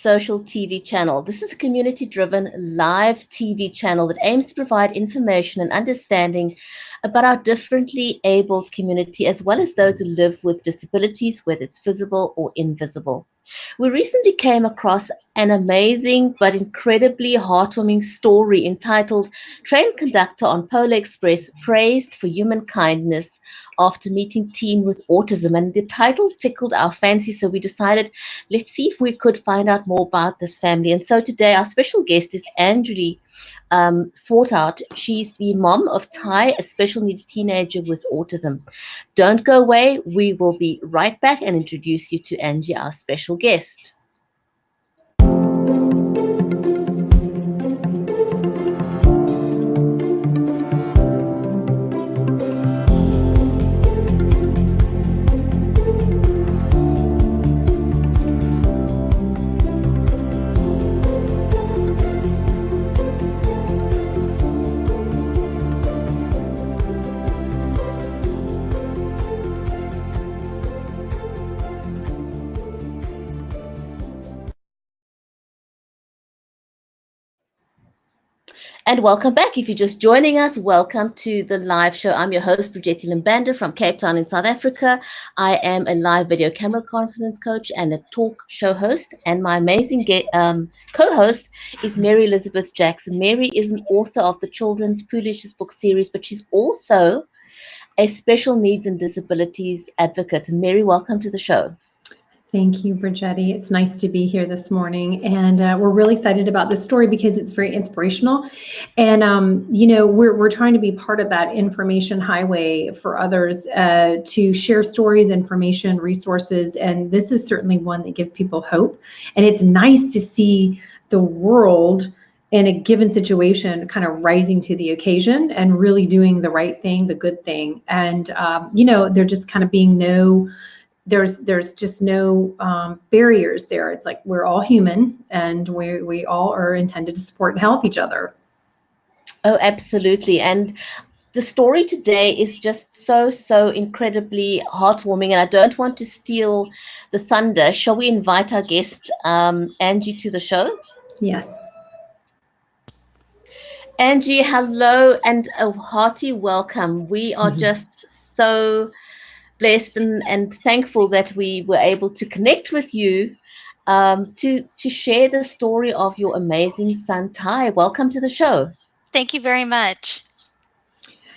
Social TV channel. This is a community-driven live TV channel that aims to provide information and understanding about our differently abled community, as well as those who live with disabilities, whether it's visible or invisible. We recently came across an amazing but incredibly heartwarming story entitled Train Conductor on Polar Express Praised for Human Kindness after meeting teen with autism. And the title tickled our fancy, so we decided let's see if we could find out more about this family. And so today our special guest is Angie Swartout. She's the mom of Ty, a special needs teenager with autism. Don't go away. We will be right back and introduce you to Angie, our special guest. And welcome back. If you're just joining us, welcome to the live show. I'm your host, Bridgetti Banda from Cape Town in South Africa. I am a live video camera confidence coach and a talk show host. And my amazing co-host is Mary Elizabeth Jackson. Mary is an author of the children's Foolishness book series, but she's also a special needs and disabilities advocate. And Mary, welcome to the show. Thank you, Bridgetti. It's nice to be here this morning, and we're really excited about this story because it's very inspirational. And we're trying to be part of that information highway for others to share stories, information, resources, and this is certainly one that gives people hope. And it's nice to see the world in a given situation kind of rising to the occasion and really doing the right thing, the good thing. And there just kind of being there's just no barriers there. It's like we're all human and we all are intended to support and help each other. Oh, absolutely. And the story today is just so incredibly heartwarming, and I don't want to steal the thunder. Shall we invite our guest, Angie, to the show? Yes. Angie, hello and a hearty welcome. We are just so blessed and thankful that we were able to connect with you to share the story of your amazing son, Ty. Welcome to the show. Thank you very much.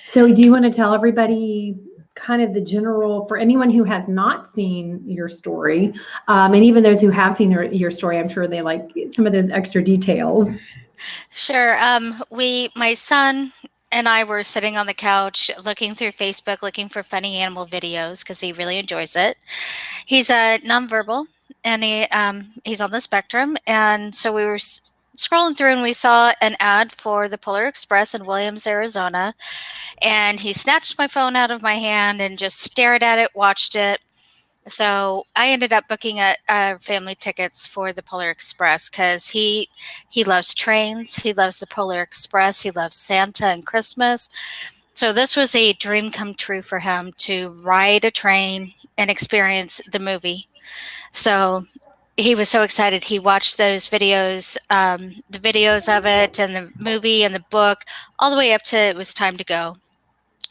So do you want to tell everybody kind of the general, for anyone who has not seen your story, and even those who have seen your story, I'm sure they like some of those extra details. Sure. My son and I were sitting on the couch looking through Facebook, looking for funny animal videos because he really enjoys it. He's nonverbal and he's on the spectrum. And so we were scrolling through and we saw an ad for the Polar Express in Williams, Arizona. And he snatched my phone out of my hand and just stared at it, watched it. So I ended up booking family tickets for the Polar Express because he loves trains. He loves the Polar Express. He loves Santa and Christmas. So this was a dream come true for him to ride a train and experience the movie. So he was so excited. He watched those videos, the videos of it and the movie and the book all the way up to it was time to go.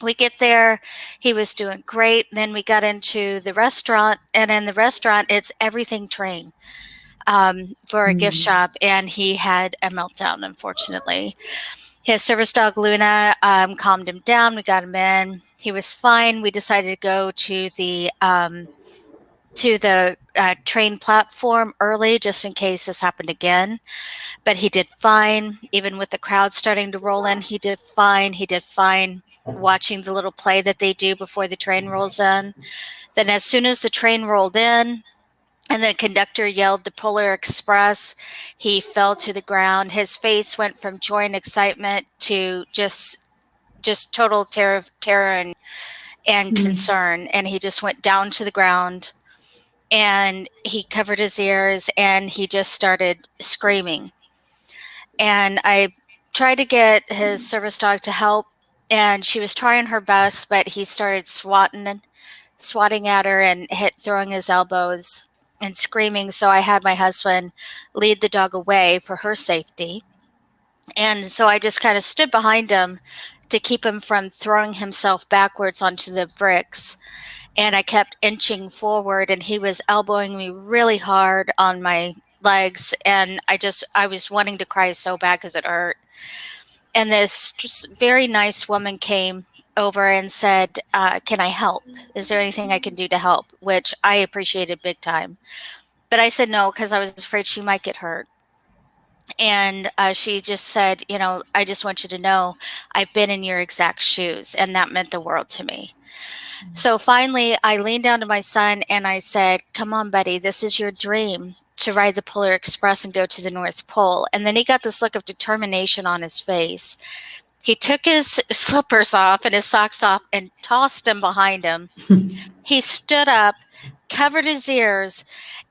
We get there, he was doing great. Then we got into the restaurant, and in the restaurant, it's everything train for a gift shop, and he had a meltdown, unfortunately. His service dog, Luna, calmed him down. We got him in. He was fine. We decided to go to the train platform early just in case this happened again. But he did fine. Even with the crowd starting to roll in, he did fine. He did fine watching the little play that they do before the train rolls in. Then as soon as the train rolled in and the conductor yelled the Polar Express, he fell to the ground. His face went from joy and excitement to just total terror and concern. And he just went down to the ground and he covered his ears and he just started screaming. And I tried to get his service dog to help, and she was trying her best, but he started swatting at her and throwing his elbows and screaming. So I had my husband lead the dog away for her safety. And so I just kind of stood behind him to keep him from throwing himself backwards onto the bricks. And I kept inching forward, and he was elbowing me really hard on my legs. And I was wanting to cry so bad because it hurt. And this just very nice woman came over and said, can I help? Is there anything I can do to help? Which I appreciated big time. But I said no, because I was afraid she might get hurt. And she just said, I just want you to know I've been in your exact shoes. And that meant the world to me. So finally, I leaned down to my son and I said, come on, buddy, this is your dream, to ride the Polar Express and go to the North Pole. And then he got this look of determination on his face. He took his slippers off and his socks off and tossed them behind him. He stood up, covered his ears,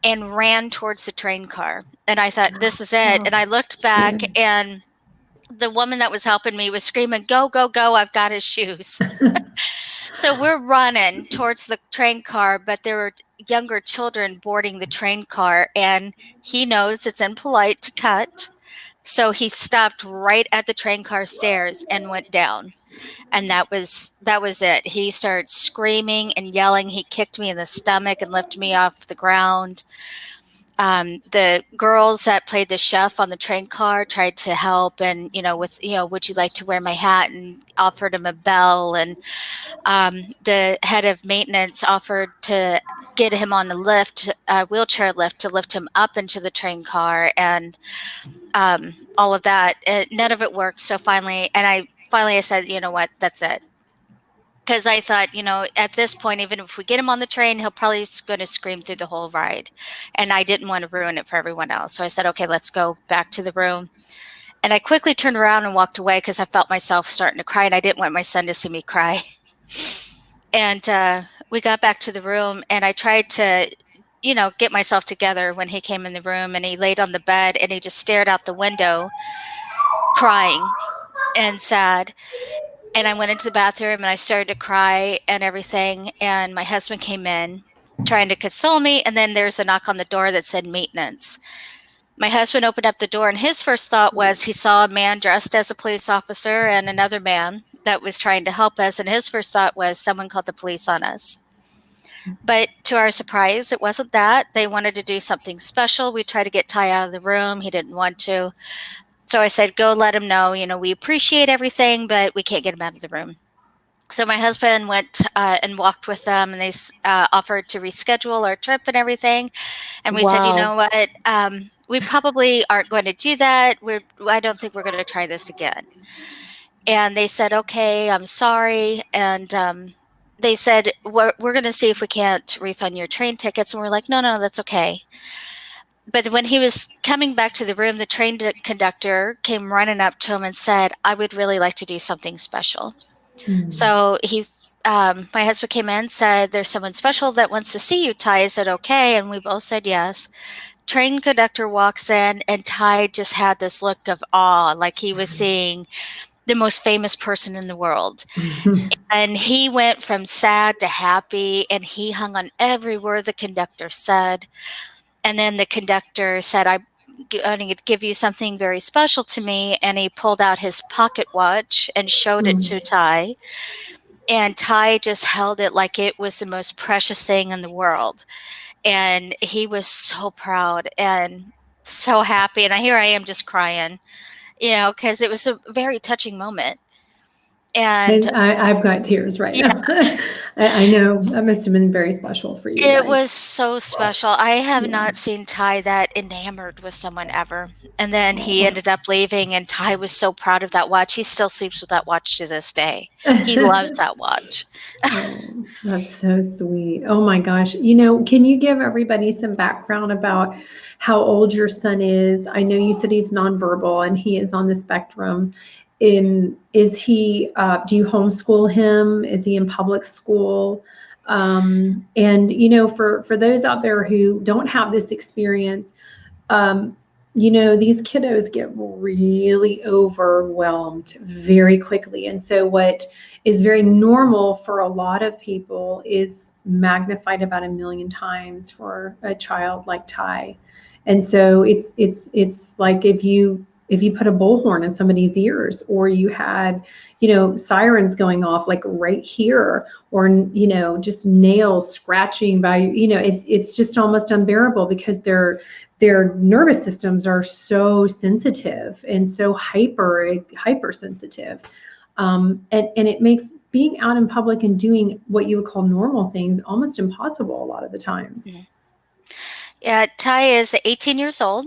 and ran towards the train car. And I thought, this is it. And I looked back, and the woman that was helping me was screaming, go, go, go, I've got his shoes. So we're running towards the train car, but there were younger children boarding the train car, and he knows it's impolite to cut. So he stopped right at the train car stairs and went down. And that was it. He started screaming and yelling. He kicked me in the stomach and lifted me off the ground. The girls that played the chef on the train car tried to help, and would you like to wear my hat, and offered him a bell. And the head of maintenance offered to get him on a wheelchair lift, to lift him up into the train car, and all of that. None of it worked. So finally I said, you know what, that's it. Because I thought, at this point, even if we get him on the train, he'll probably going to scream through the whole ride. And I didn't want to ruin it for everyone else. So I said, okay, let's go back to the room. And I quickly turned around and walked away because I felt myself starting to cry, and I didn't want my son to see me cry. And we got back to the room, and I tried to, get myself together when he came in the room, and he laid on the bed and he just stared out the window, crying and sad. And I went into the bathroom and I started to cry and everything. And my husband came in trying to console me. And then there's a knock on the door that said maintenance. My husband opened up the door, and his first thought was he saw a man dressed as a police officer and another man that was trying to help us. And his first thought was someone called the police on us. But to our surprise, it wasn't that. They wanted to do something special. We tried to get Ty out of the room. He didn't want to. So I said, go let him know, we appreciate everything, but we can't get him out of the room. So my husband went and walked with them, and they offered to reschedule our trip and everything. And we said, you know what, we probably aren't going to do that. I don't think we're going to try this again. And they said, okay, I'm sorry. And they said, we're going to see if we can't refund your train tickets. And we're like, no, that's okay. But when he was coming back to the room, the train conductor came running up to him and said, I would really like to do something special. So my husband came in, said, there's someone special that wants to see you, Ty. Is it okay? And we both said yes. Train conductor walks in, and Ty just had this look of awe, like he was seeing the most famous person in the world. And he went from sad to happy, and he hung on every word the conductor said. And then the conductor said, I'm going to give you something very special to me. And he pulled out his pocket watch and showed it to Ty. And Ty just held it like it was the most precious thing in the world. And he was so proud and so happy. And here I am just crying, because it was a very touching moment. And I've got tears right now. I know that must have been very special for you. It was so special. I have not seen Ty that enamored with someone ever. And then he ended up leaving, and Ty was so proud of that watch. He still sleeps with that watch to this day. He loves that watch. Oh, that's so sweet. Oh my gosh. Can you give everybody some background about how old your son is? I know you said he's nonverbal and he is on the spectrum. Is he, do you homeschool him? Is he in public school? And, for those out there who don't have this experience, these kiddos get really overwhelmed very quickly. And so what is very normal for a lot of people is magnified about 1 million times for a child like Ty. And so it's like if you put a bullhorn in somebody's ears, or you had, sirens going off like right here, or, just nails scratching by, it's just almost unbearable, because their nervous systems are so sensitive and so hypersensitive. And it makes being out in public and doing what you would call normal things almost impossible a lot of the times. Yeah, Ty is 18 years old.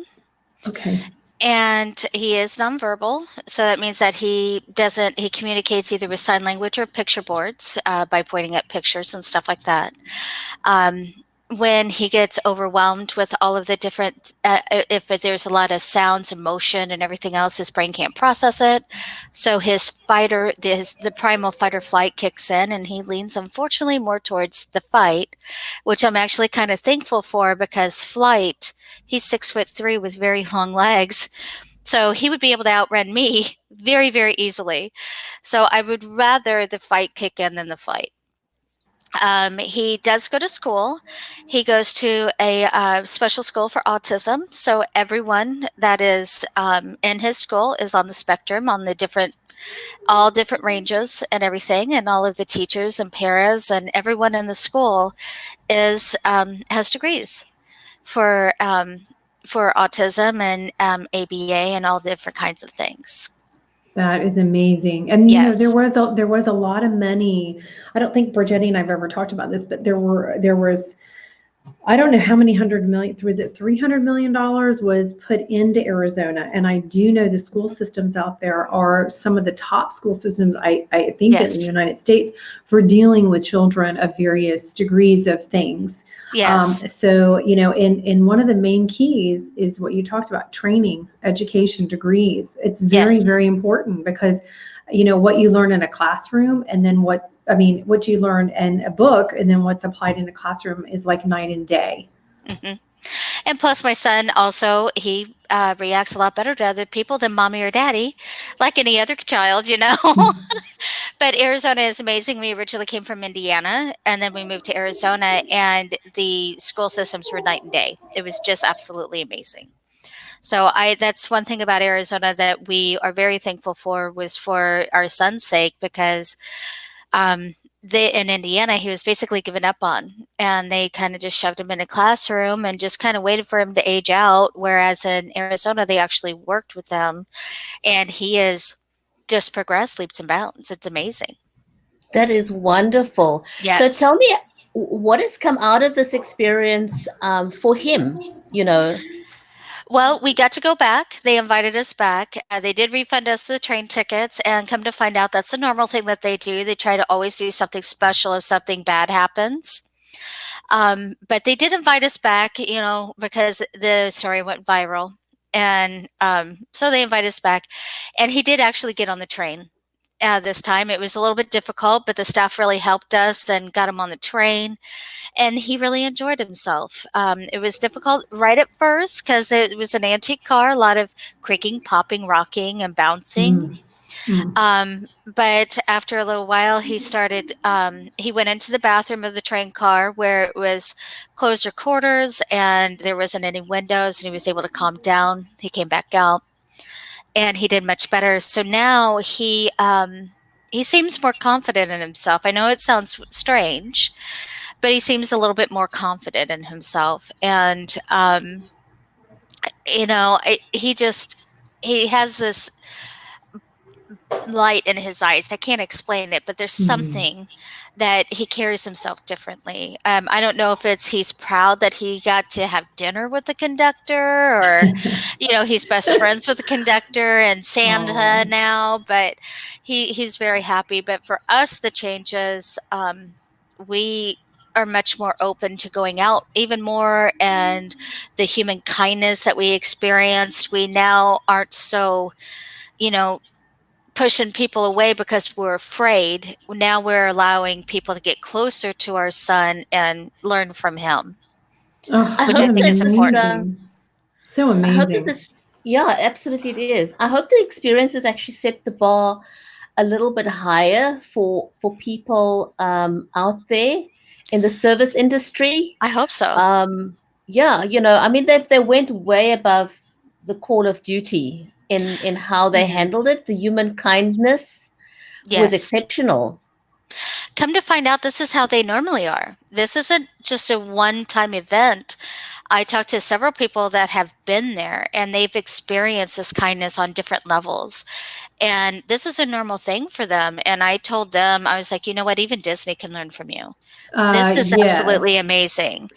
Okay. And he is nonverbal. So that means that he communicates either with sign language or picture boards by pointing at pictures and stuff like that. When he gets overwhelmed with all of the different, if there's a lot of sounds and motion and everything else, his brain can't process it. So the primal fight or flight kicks in, and he leans, unfortunately, more towards the fight, which I'm actually kind of thankful for, because flight, he's 6'3" with very long legs. So he would be able to outrun me very, very easily. So I would rather the fight kick in than the flight. He does go to school. He goes to a special school for autism. So everyone that is in his school is on the spectrum, on all different ranges and everything. And all of the teachers and paras and everyone in the school has degrees for autism and ABA and all different kinds of things. That is amazing. And yes. There was a lot of money. I don't think Bridgetti and I've ever talked about this, but there was, I don't know how many $100 million, was it $300 million was put into Arizona. And I do know the school systems out there are some of the top school systems, I think, Yes. in the United States, for dealing with children of various degrees of things. Yes. So, and one of the main keys is what you talked about: training, education, degrees. It's very, Yes. very important, because what you learn in a classroom, and then what you learn in a book, and then what's applied in a classroom is like night and day. Mm-hmm. And plus, my son also, he reacts a lot better to other people than mommy or daddy, like any other child, But Arizona is amazing. We originally came from Indiana, and then we moved to Arizona, and the school systems were night and day. It was just absolutely amazing. So that's one thing about Arizona that we are very thankful for, was for our son's sake, because in Indiana, he was basically given up on, and they kind of just shoved him in a classroom and just kind of waited for him to age out. Whereas in Arizona, they actually worked with them, and he is just progressed leaps and bounds. It's amazing. That is wonderful. Yes. So tell me, what has come out of this experience for him? Well, we got to go back. They invited us back. They did refund us the train tickets, and come to find out, that's a normal thing that they do. They try to always do something special if something bad happens. But they did invite us back, because the story went viral. And so they invited us back. And he did actually get on the train this time. It was a little bit difficult, but the staff really helped us and got him on the train. And he really enjoyed himself. It was difficult right at first, because it was an antique car, a lot of creaking, popping, rocking, and bouncing. But after a little while, he went into the bathroom of the train car, where it was closed quarters and there wasn't any windows, and he was able to calm down. He came back out, and he did much better. So now he seems more confident in himself. I know it sounds strange, but he seems a little bit more confident in himself. And, he has this light in his eyes. I can't explain it, but there's something that he carries himself differently. I don't know if he's proud that he got to have dinner with the conductor, or, he's best friends with the conductor and Santa now, but he's very happy. But for us, the changes, we are much more open to going out even more, and the human kindness that we experienced, we now aren't so, pushing people away because we're afraid. Now we're allowing people to get closer to our son and learn from him, which I think is important. So amazing. I hope that this, yeah, absolutely it is. I hope the experience has actually set the bar a little bit higher for people out there in the service industry. I hope so. Yeah, I mean, they went way above the call of duty in how they Mhm. handled it. The human kindness was Yes. exceptional. Come to find out, this is how they normally are. This isn't just a one-time event. I talked to several people that have been there and they've experienced this kindness on different levels. And this is a normal thing for them. And I told them, I was like, you know what? Even Disney can learn from you. This is absolutely Yes. amazing.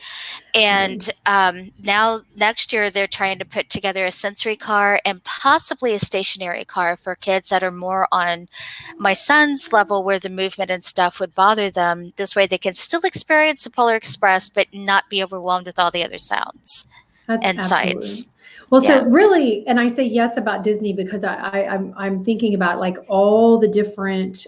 And now next year, they're trying to put together a sensory car and possibly a stationary car for kids that are more on my son's level where the movement and stuff would bother them. This way they can still experience the Polar Express, but not be overwhelmed with all the other sounds and Absolutely. sights. Well, so Yeah. really, and I say yes about Disney because I'm thinking about like all the different,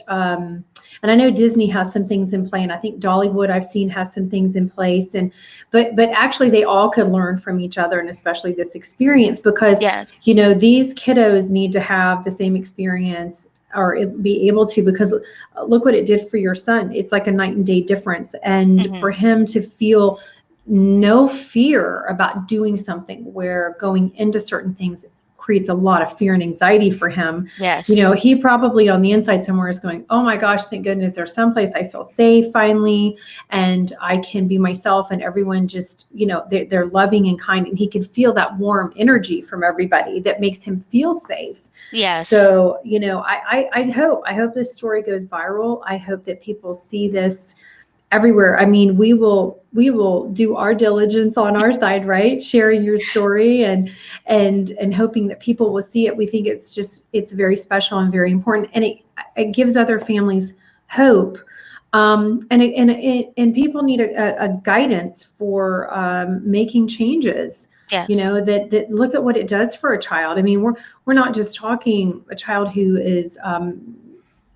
and I know Disney has some things in play, and I think Dollywood I've seen has some things in place, and but actually they all could learn from each other, and especially this experience because Yes. these kiddos need to have the same experience or be able to because look what it did for your son. It's like a night and day difference, and Hmm. for him to feel no fear about doing something where going into certain things creates a lot of fear and anxiety for him. Yes. He probably on the inside somewhere is going, oh my gosh, thank goodness there's someplace I feel safe finally, and I can be myself, and everyone just, they're loving and kind, and he can feel that warm energy from everybody that makes him feel safe. Yes. So, I hope this story goes viral. I hope that people see this everywhere. I mean, we will do our diligence on our side, right? Sharing your story and hoping that people will see it. We think it's very special and very important, and it gives other families hope. And people need a guidance for making changes. Yes. That look at what it does for a child. I mean, we're not just talking a child who is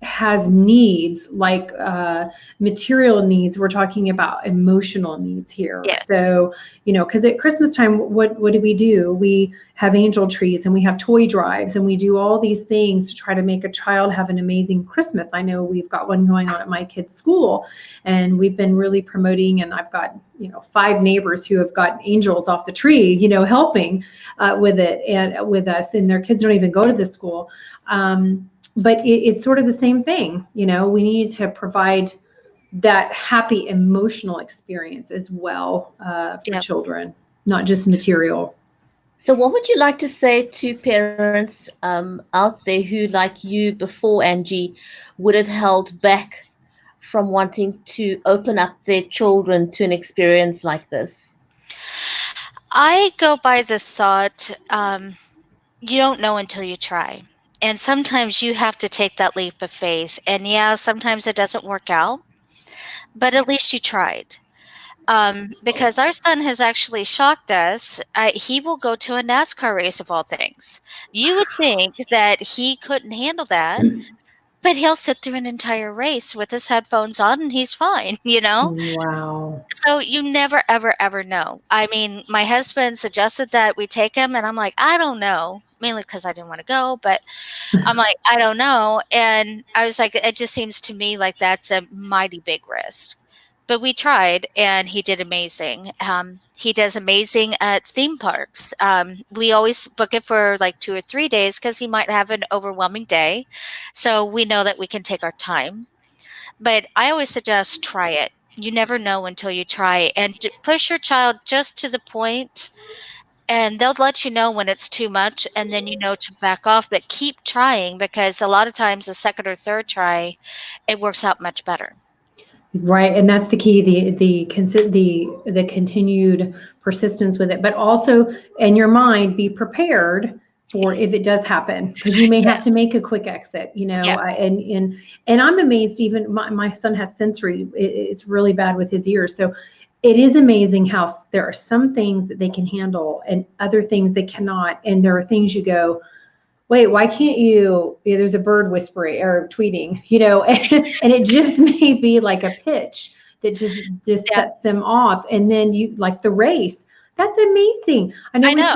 has needs like material needs. We're talking about emotional needs here. Yes. So, because at Christmas time, what do? We have angel trees and we have toy drives and we do all these things to try to make a child have an amazing Christmas. I know we've got one going on at my kids' school, and we've been really promoting, and I've got 5 neighbors who have got angels off the tree, helping with it and with us, and their kids don't even go to this school. But it's sort of the same thing. We need to provide that happy emotional experience as well for Yep. children, not just material. So, what would you like to say to parents out there who, like you before, Angie, would have held back from wanting to open up their children to an experience like this? I go by the thought, you don't know until you try. And sometimes you have to take that leap of faith. And yeah, sometimes it doesn't work out, but at least you tried. Because our son has actually shocked us. He will go to a NASCAR race of all things. You would think that he couldn't handle that, but he'll sit through an entire race with his headphones on and he's fine, you know? Wow. So you never, ever, ever know. I mean, my husband suggested that we take him, and I'm like, I don't know, mainly because I didn't want to go, but I'm like, I don't know. And I was like, it just seems to me like that's a mighty big risk. But we tried, and he did amazing. He does amazing at theme parks. We always book it for like 2 or 3 days because he might have an overwhelming day. So we know that we can take our time. But I always suggest try it. You never know until you try, and push your child just to the point, and they'll let you know when it's too much, and then you know to back off, but keep trying because a lot of times the second or third try, it works out much better. Right, and that's the key, the continued persistence with it, but also in your mind, be prepared for if it does happen, because you may have to Yes. make a quick exit, Yeah. and I'm amazed, even my son has sensory, it's really bad with his ears, so it is amazing how there are some things that they can handle and other things they cannot, and there are things you go, wait, why can't you? Yeah, there's a bird whispering or tweeting, and it just may be like a pitch that just Yeah. sets them off. And then you like the race. That's amazing. I know I know.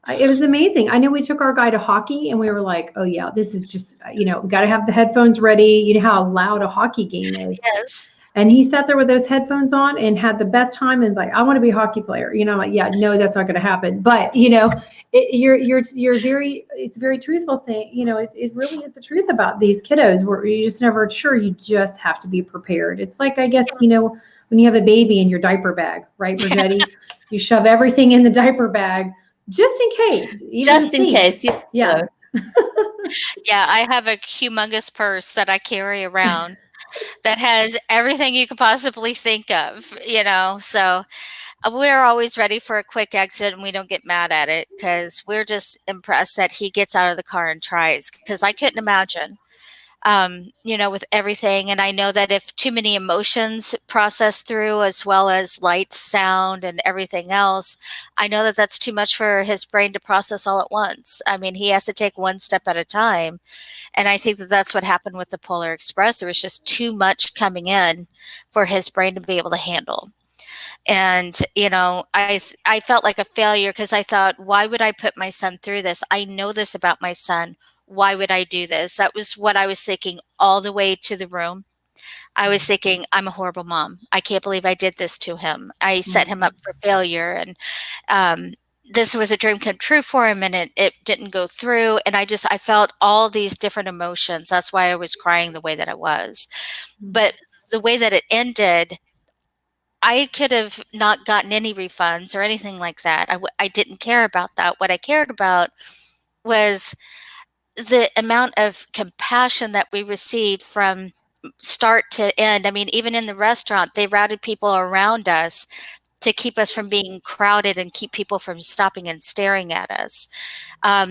it was amazing. I know we took our guy to hockey and we were like, oh yeah, this is just, we got to have the headphones ready. You know how loud a hockey game is. Yes. And he sat there with those headphones on and had the best time and like, I want to be a hockey player. I'm like, yeah, no, that's not going to happen. But you're very, it's very truthful saying, it really is the truth about these kiddos where you just never sure. You just have to be prepared. It's like, I guess, when you have a baby in your diaper bag, right, Bridgetti? You shove everything in the diaper bag just in case, even just in case. Yeah. Yeah, I have a humongous purse that I carry around that has everything you could possibly think of, so we're always ready for a quick exit and we don't get mad at it because we're just impressed that he gets out of the car and tries because I couldn't imagine, with everything. And I know that if too many emotions process through as well as light, sound, and everything else, I know that that's too much for his brain to process all at once. I mean, he has to take one step at a time. And I think that that's what happened with the Polar Express. There was just too much coming in for his brain to be able to handle. And, I felt like a failure because I thought, why would I put my son through this? I know this about my son. Why would I do this? That was what I was thinking all the way to the room. I was thinking, I'm a horrible mom. I can't believe I did this to him. I set him up for failure. And this was a dream come true for him and it didn't go through. And I felt all these different emotions. That's why I was crying the way that I was. But the way that it ended, I could have not gotten any refunds or anything like that. I didn't care about that. What I cared about was the amount of compassion that we received from start to end. I mean, even in the restaurant, they routed people around us to keep us from being crowded and keep people from stopping and staring at us.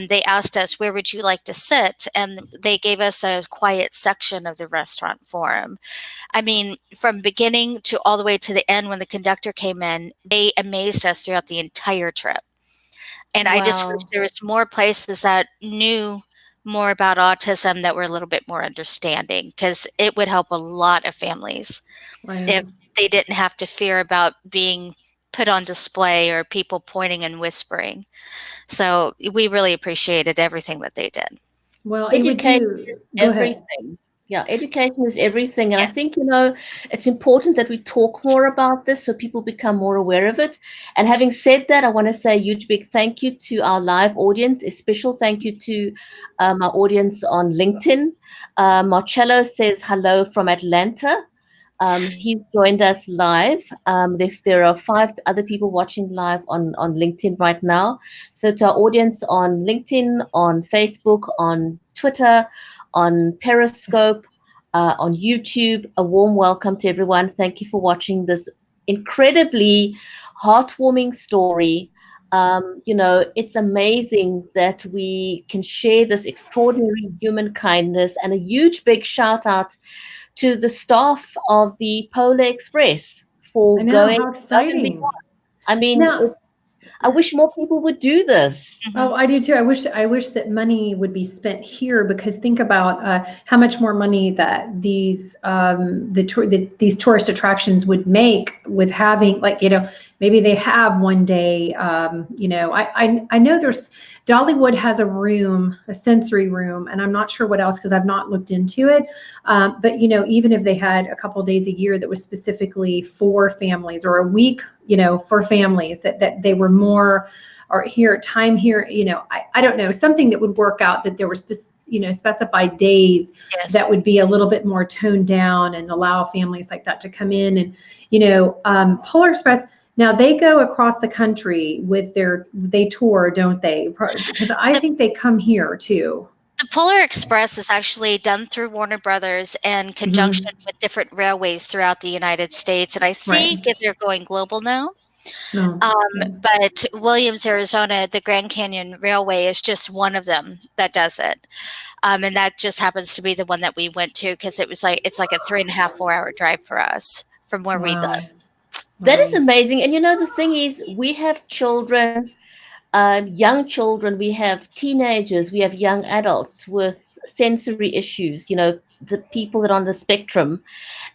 They asked us, where would you like to sit? And they gave us a quiet section of the restaurant for them. I mean, from beginning to all the way to the end when the conductor came in, they amazed us throughout the entire trip. And I just wish Wow. there was more places that knew more about autism that were a little bit more understanding because it would help a lot of families if they didn't have to fear about being put on display or people pointing and whispering. So we really appreciated everything that they did. Well, and would Education you is go ahead? everything. Yeah, education is everything. And I Yes. think, it's important that we talk more about this so people become more aware of it. And having said that, I want to say a huge big thank you to our live audience, a special thank you to our audience on LinkedIn. Marcello says hello from Atlanta. He's joined us live. There are 5 other people watching live on LinkedIn right now. So to our audience on LinkedIn, on Facebook, on Twitter, on Periscope, on YouTube, a warm welcome to everyone. Thank you for watching this incredibly heartwarming story. It's amazing that we can share this extraordinary human kindness, and a huge big shout out to the staff of the Polar Express I for know, going how above and exciting. beyond. I mean, Now, I wish more people would do this. Mhm. oh, I do too. I wish that money would be spent here because think about how much more money that these tourist attractions would make with having, like, maybe they have one day. I know there's Dollywood has a sensory room, and I'm not sure what else because I've not looked into it. But even if they had a couple of days a year that was specifically for families, or a week, for families that they were more, or here, I don't know, something that would work out, that there were specified days Yes. that would be a little bit more toned down and allow families like that to come in. And Polar Express, now they go across the country with they tour, don't they? Because I think they come here too. The Polar Express is actually done through Warner Brothers in conjunction with different railways throughout the United States. And I think Right. they're going global now. No. But Williams, Arizona, the Grand Canyon Railway is just one of them that does it. And that just happens to be the one that we went to because it's like a 3.5, 4 hour drive for us from where we live. Wow. That is Wow. amazing. And the thing is, we have children, young children, we have teenagers, we have young adults with sensory issues, the people that are on the spectrum.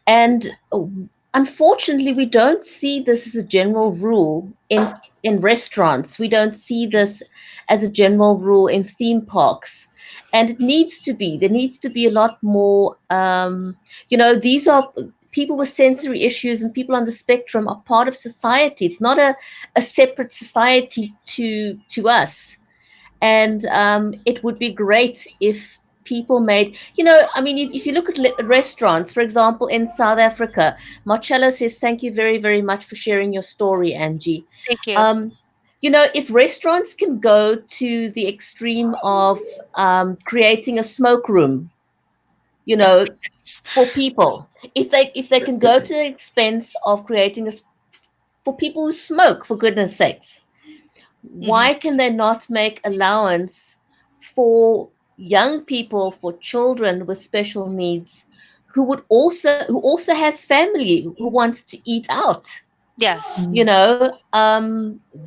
And unfortunately, we don't see this as a general rule in in restaurants. We don't see this as a general rule in theme parks. And it needs to be. There needs to be a lot more. These are people with sensory issues and people on the spectrum are part of society. It's not a separate society to us. And it would be great if people made, I mean, if you look at restaurants, for example, in South Africa, Marcello says, thank you very, very much for sharing your story, Angie. Thank you. If restaurants can go to the extreme of creating a smoke room, Yes. for people, if they can go to the expense of creating for people who smoke, for goodness sakes, Hmm. why can they not make allowance for young people, for children with special needs, who also has family, who wants to eat out? Yes.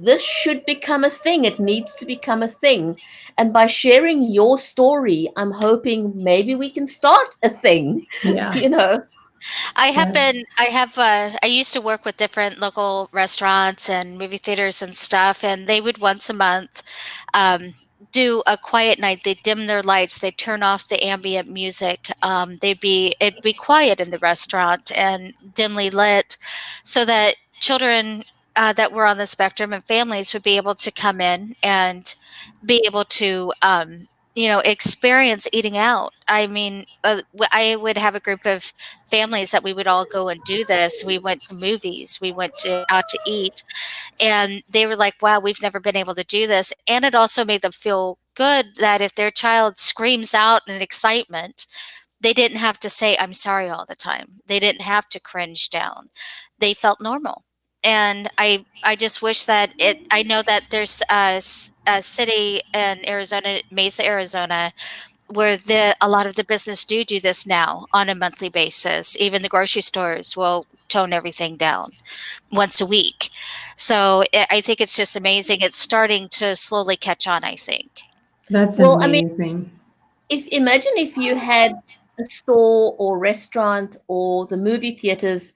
This should become a thing. It needs to become a thing. And by sharing your story, I'm hoping maybe we can start a thing. Yeah. you know I used to work with different local restaurants and movie theaters and stuff, and they would once a month um, do a quiet night. They dim their lights, they turn off the ambient music. It'd be quiet in the restaurant and dimly lit, so that children that were on the spectrum and families would be able to come in and be able to experience eating out. I mean, I would have a group of families that we would all go and do this. We went to movies, we went out to eat, and they were like, wow, we've never been able to do this. And it also made them feel good that if their child screams out in excitement, they didn't have to say, I'm sorry all the time. They didn't have to cringe down. They felt normal. And I just wish that I know that there's a city in Arizona, Mesa, Arizona, where a lot of the business do this now on a monthly basis. Even the grocery stores will tone everything down once a week. So I think it's just amazing. It's starting to slowly catch on, I think. That's well, I mean, amazing. imagine if you had a store or restaurant or the movie theaters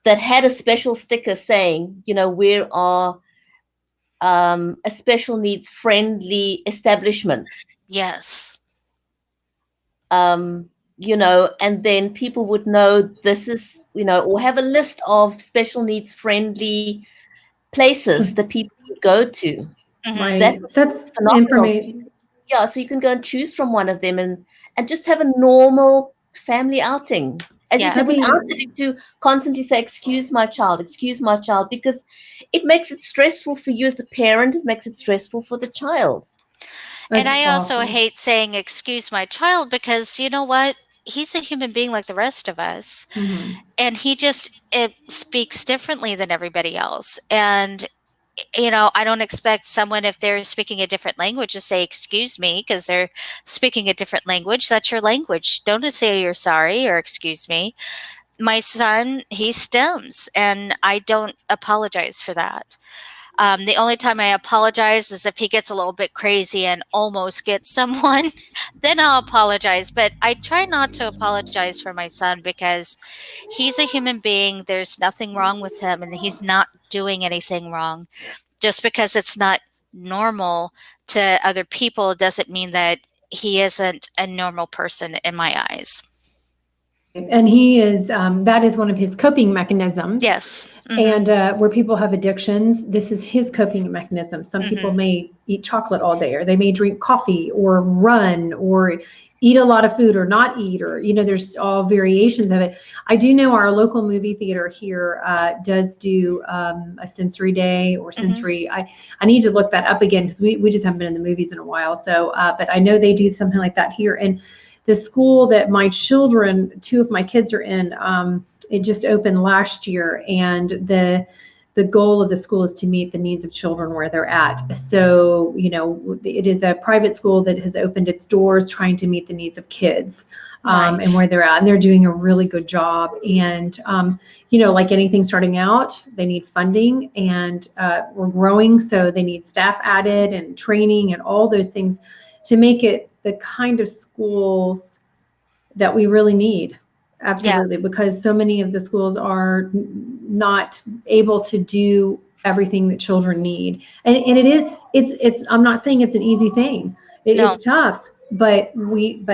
that had a special sticker saying, we are a special needs friendly establishment. Yes. And then people would know this is, or have a list of special needs friendly places that That's people would go to. Hmm. That right. would be That's phenomenal. information. Yeah, so you can go and choose from one of them and just have a normal family outing. As you Yeah. said, That'd without be having to constantly say, excuse my child, because it makes it stressful for you as a parent, it makes it stressful for the child. And that's I also awful. hate saying, excuse my child, because you know what? He's a human being like the rest of us. Hmm. And it speaks differently than everybody else. And I don't expect someone, if they're speaking a different language, to say excuse me because they're speaking a different language. That's your language. Don't say you're sorry or excuse me. My son, he stems, and I don't apologize for that. The only time I apologize is if he gets a little bit crazy and almost gets someone, then I'll apologize. But I try not to apologize for my son because he's a human being. There's nothing wrong with him, and he's not doing anything wrong. Just because it's not normal to other people doesn't mean that he isn't a normal person in my eyes. Right. And he is, that is one of his coping mechanisms. Yes. Hmm. And where people have addictions, this is his coping mechanism. Some people Hmm. may eat chocolate all day, or they may drink coffee, or run, or eat a lot of food, or not eat, or, there's all variations of it. I do know our local movie theater here does do a sensory day or Hmm. sensory. I need to look that up again because we just haven't been in the movies in a while. So, but I know they do something like that here. And the school that my children, two of my kids are in, it just opened last year, and the goal of the school is to meet the needs of children where they're at. So, it is a private school that has opened its doors trying to meet the needs of kids, and Nice. where they're at. And they're doing a really good job. And, like anything starting out, they need funding, and we're growing. So they need staff added and training and all those things to make it the kind of schools that we really need. Yeah. Absolutely, because so many of the schools are not able to do everything that children need. And it's I'm not saying it's an easy thing. No. It's tough, but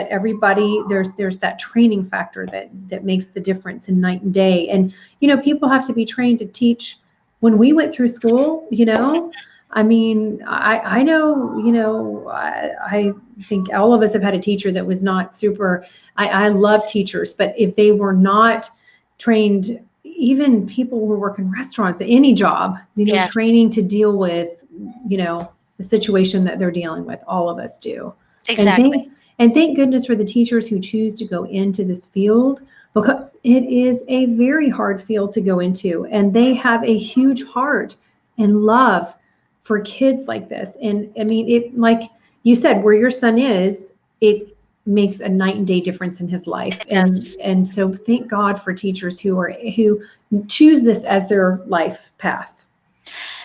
everybody, there's that training factor that makes the difference in night and day. And people have to be trained to teach. When we went through school, I mean, I know, I think all of us have had a teacher that was not super. I love teachers, but if they were not trained, even people who work in restaurants, any job, Yes. training to deal with, the situation that they're dealing with. All of us do. Exactly. And thank goodness for the teachers who choose to go into this field, because it is a very hard field to go into, and they have a huge heart and love for kids like this. And I mean, it, like you said, where your son is, it makes a night and day difference in his life. It does. And so thank God for teachers who choose this as their life path.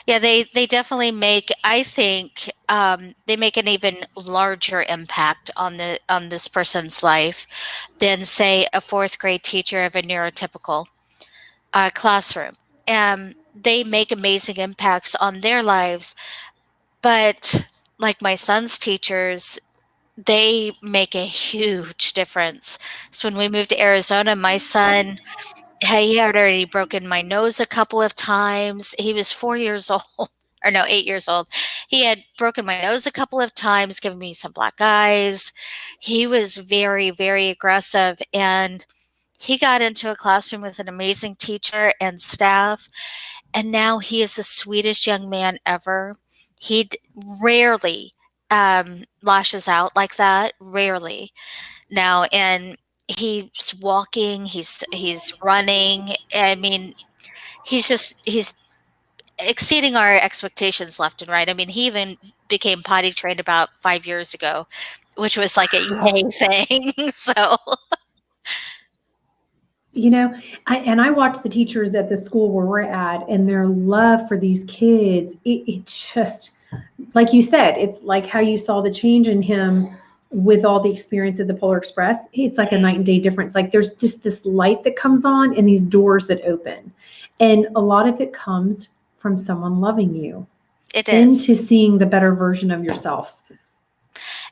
Yeah, they definitely make. I think they make an even larger impact on this person's life than, say, a fourth grade teacher of a neurotypical classroom. They make amazing impacts on their lives, but like my son's teachers, they make a huge difference. So when we moved to Arizona, my son, he had already broken my nose a couple of times. He was 4 years old, or no, 8 years old. He had broken my nose a couple of times, given me some black eyes. He was very, very aggressive, and he got into a classroom with an amazing teacher and staff, and now he is the sweetest young man ever. He rarely lashes out like that, rarely now, and he's walking, he's running. I mean, he's exceeding our expectations left and right. I mean, he even became potty trained about 5 years ago, which was like a yay thing. So I watch the teachers at the school where we're at, and their love for these kids. It just, like you said, it's like how you saw the change in him with all the experience of the Polar Express. It's like a night and day difference. Like there's just this light that comes on and these doors that open. And a lot of it comes from someone loving you it is. into seeing the better version of yourself.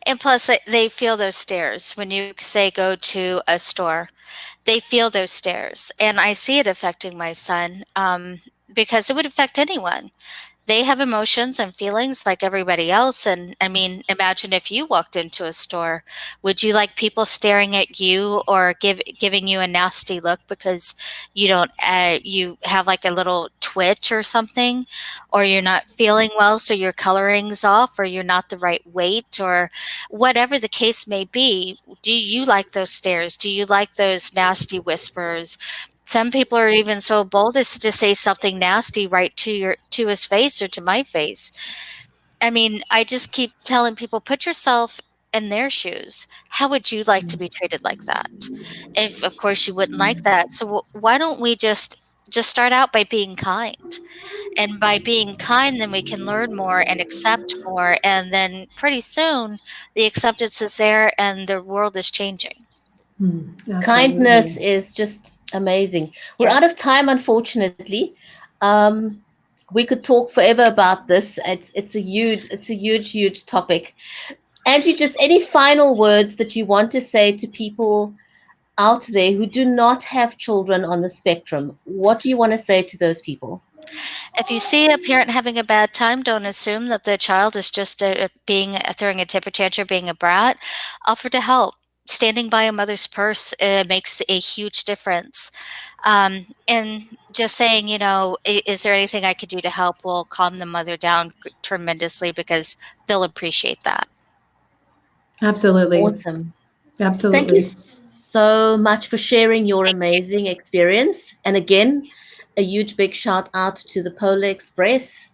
And plus, they feel those stares when you say go to a store. They feel those stares, and I see it affecting my son, because it would affect anyone. They have emotions and feelings like everybody else. And I mean, imagine if you walked into a store, would you like people staring at you or giving you a nasty look because you have like a little twitch or something, or you're not feeling well, so your coloring's off, or you're not the right weight, or whatever the case may be? Do you like those stares? Do you like those nasty whispers? Some people are even so bold as to say something nasty right to his face or to my face. I mean, I just keep telling people, put yourself in their shoes. How would you like to be treated like that? If, of course, you wouldn't like that. So why don't we just start out by being kind? And by being kind, then we can learn more and accept more. And then pretty soon, the acceptance is there and the world is changing. Kindness Absolutely. is just amazing. We're out Yes. of time, unfortunately. Um, we could talk forever about this. It's a huge topic. Angie, just any final words that you want to say to people out there who do not have children on the spectrum? What do you want to say to those people? If you see a parent having a bad time, don't assume that the child is just being throwing a temper tantrum, being a brat. Offer to help. Standing by a mother's purse makes a huge difference. And just saying, is there anything I could do to help, will calm the mother down tremendously, because they'll appreciate that. Absolutely. Awesome. Thank you Absolutely. so much for sharing your amazing experience. And again, a huge big shout out to the Polar Express.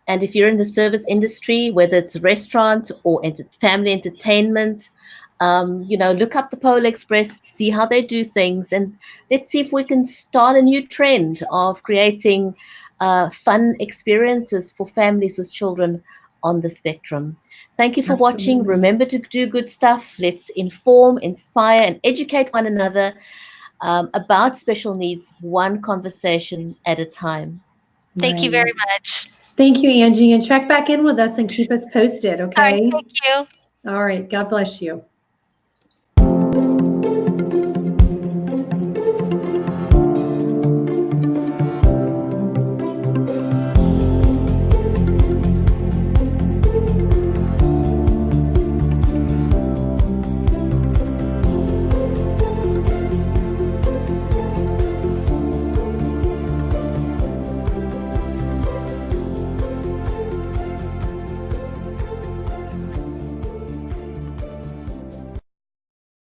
And if you're in the service industry, whether it's a restaurant or family entertainment, look up the Polar Express, see how they do things, and let's see if we can start a new trend of creating fun experiences for families with children on the spectrum. Thank you for watching. Absolutely. Remember to do good stuff. Let's inform, inspire, and educate one another about special needs, one conversation at a time. Thank you very much. Thank you, Angie, and check back in with us and keep us posted, All right, okay? thank you. All right, God bless you.